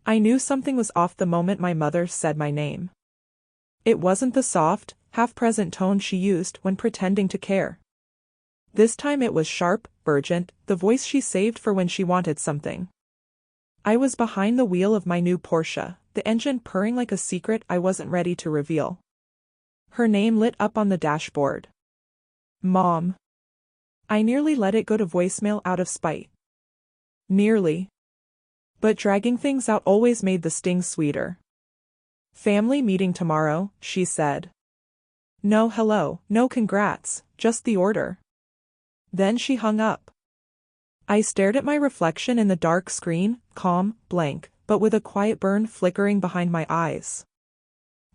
I knew something was off the moment my mother said my name. It wasn't the soft, half-present tone she used when pretending to care. This time it was sharp, urgent, the voice she saved for when she wanted something. I was behind the wheel of my new Porsche, the engine purring like a secret I wasn't ready to reveal. Her name lit up on the dashboard. Mom. I nearly let it go to voicemail out of spite. Nearly. But dragging things out always made the sting sweeter. Family meeting tomorrow, she said. No hello, no congrats, just the order. Then she hung up. I stared at my reflection in the dark screen, calm, blank, but with a quiet burn flickering behind my eyes.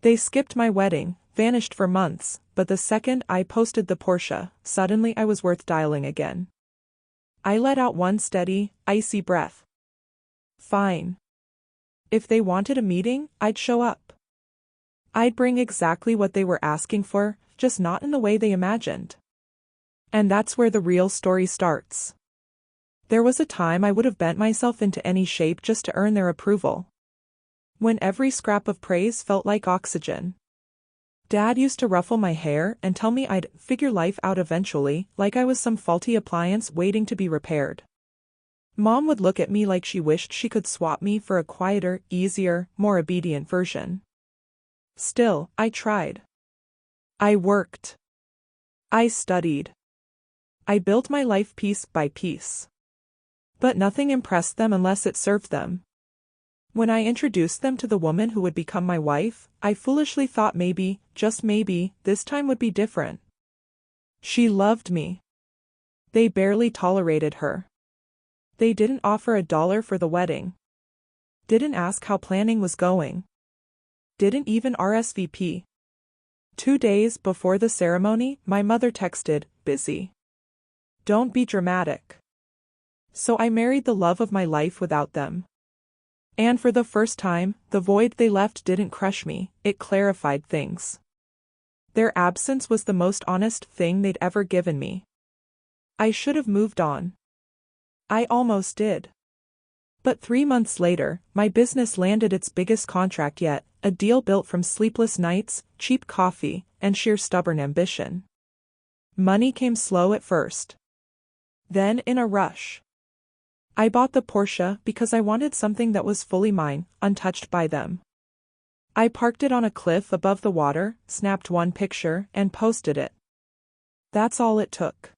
They skipped my wedding, vanished for months, but the second I posted the Porsche, suddenly I was worth dialing again. I let out one steady, icy breath. Fine. If they wanted a meeting, I'd show up. I'd bring exactly what they were asking for, just not in the way they imagined. And that's where the real story starts. There was a time I would have bent myself into any shape just to earn their approval. When every scrap of praise felt like oxygen. Dad used to ruffle my hair and tell me I'd figure life out eventually, like I was some faulty appliance waiting to be repaired. Mom would look at me like she wished she could swap me for a quieter, easier, more obedient version. Still, I tried. I worked. I studied. I built my life piece by piece. But nothing impressed them unless it served them. When I introduced them to the woman who would become my wife, I foolishly thought maybe, just maybe, this time would be different. She loved me. They barely tolerated her. They didn't offer $1 for the wedding. Didn't ask how planning was going. Didn't even RSVP. 2 days before the ceremony, my mother texted, busy. Don't be dramatic. So I married the love of my life without them. And for the first time, the void they left didn't crush me, it clarified things. Their absence was the most honest thing they'd ever given me. I should have moved on. I almost did. But 3 months later, my business landed its biggest contract yet, a deal built from sleepless nights, cheap coffee, and sheer stubborn ambition. Money came slow at first. Then in a rush. I bought the Porsche because I wanted something that was fully mine, untouched by them. I parked it on a cliff above the water, snapped one picture, and posted it. That's all it took.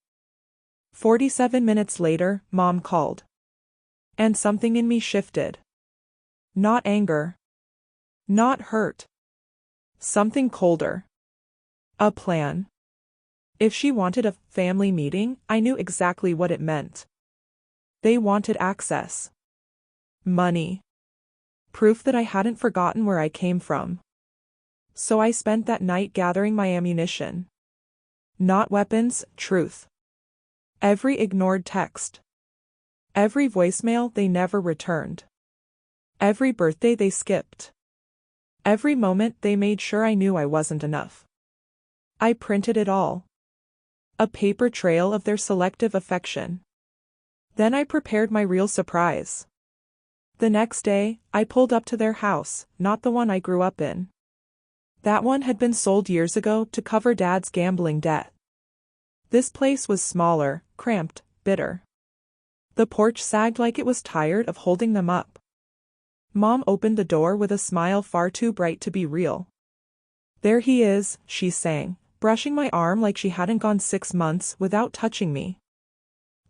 47 minutes later, Mom called. And something in me shifted. Not anger. Not hurt. Something colder. A plan. If she wanted a family meeting, I knew exactly what it meant. They wanted access. Money. Proof that I hadn't forgotten where I came from. So I spent that night gathering my ammunition. Not weapons, truth. Every ignored text. Every voicemail they never returned. Every birthday they skipped. Every moment they made sure I knew I wasn't enough. I printed it all. A paper trail of their selective affection. Then I prepared my real surprise. The next day, I pulled up to their house, not the one I grew up in. That one had been sold years ago to cover Dad's gambling debt. This place was smaller, cramped, bitter. The porch sagged like it was tired of holding them up. Mom opened the door with a smile far too bright to be real. There he is, she sang, brushing my arm like she hadn't gone 6 months without touching me.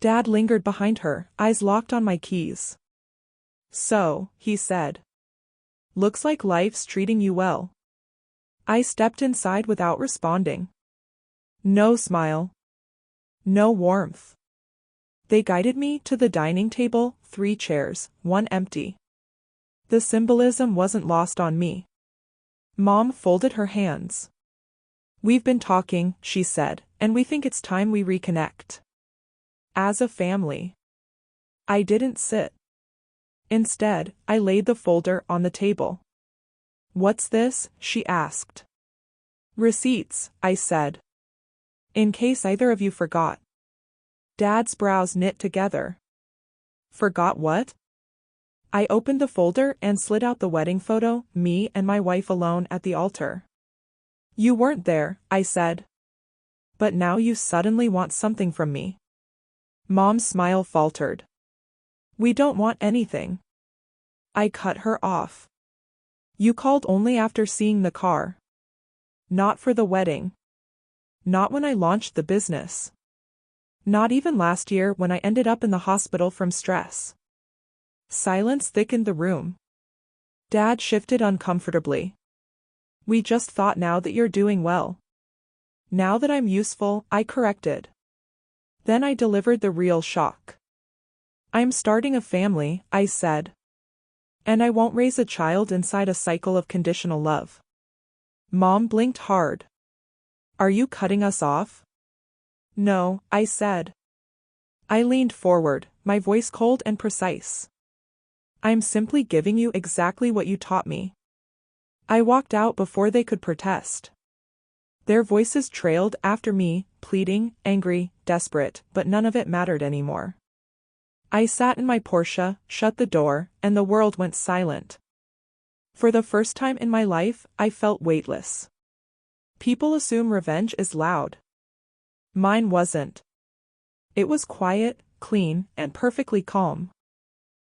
Dad lingered behind her, eyes locked on my keys. So, he said. Looks like life's treating you well. I stepped inside without responding. No smile. No warmth. They guided me to the dining table, 3 chairs, one empty. The symbolism wasn't lost on me. Mom folded her hands. We've been talking, she said, and we think it's time we reconnect. As a family. I didn't sit. Instead, I laid the folder on the table. What's this? She asked. Receipts, I said. In case either of you forgot. Dad's brows knit together. Forgot what? I opened the folder and slid out the wedding photo, me and my wife alone at the altar. You weren't there, I said. But now you suddenly want something from me. Mom's smile faltered. We don't want anything. I cut her off. You called only after seeing the car. Not for the wedding. Not when I launched the business. Not even last year when I ended up in the hospital from stress. Silence thickened the room. Dad shifted uncomfortably. We just thought now that you're doing well. Now that I'm useful, I corrected. Then I delivered the real shock. I'm starting a family, I said. And I won't raise a child inside a cycle of conditional love. Mom blinked hard. Are you cutting us off? No, I said. I leaned forward, my voice cold and precise. I'm simply giving you exactly what you taught me. I walked out before they could protest. Their voices trailed after me, pleading, angry, desperate, but none of it mattered anymore. I sat in my Porsche, shut the door, and the world went silent. For the first time in my life, I felt weightless. People assume revenge is loud. Mine wasn't. It was quiet, clean, and perfectly calm.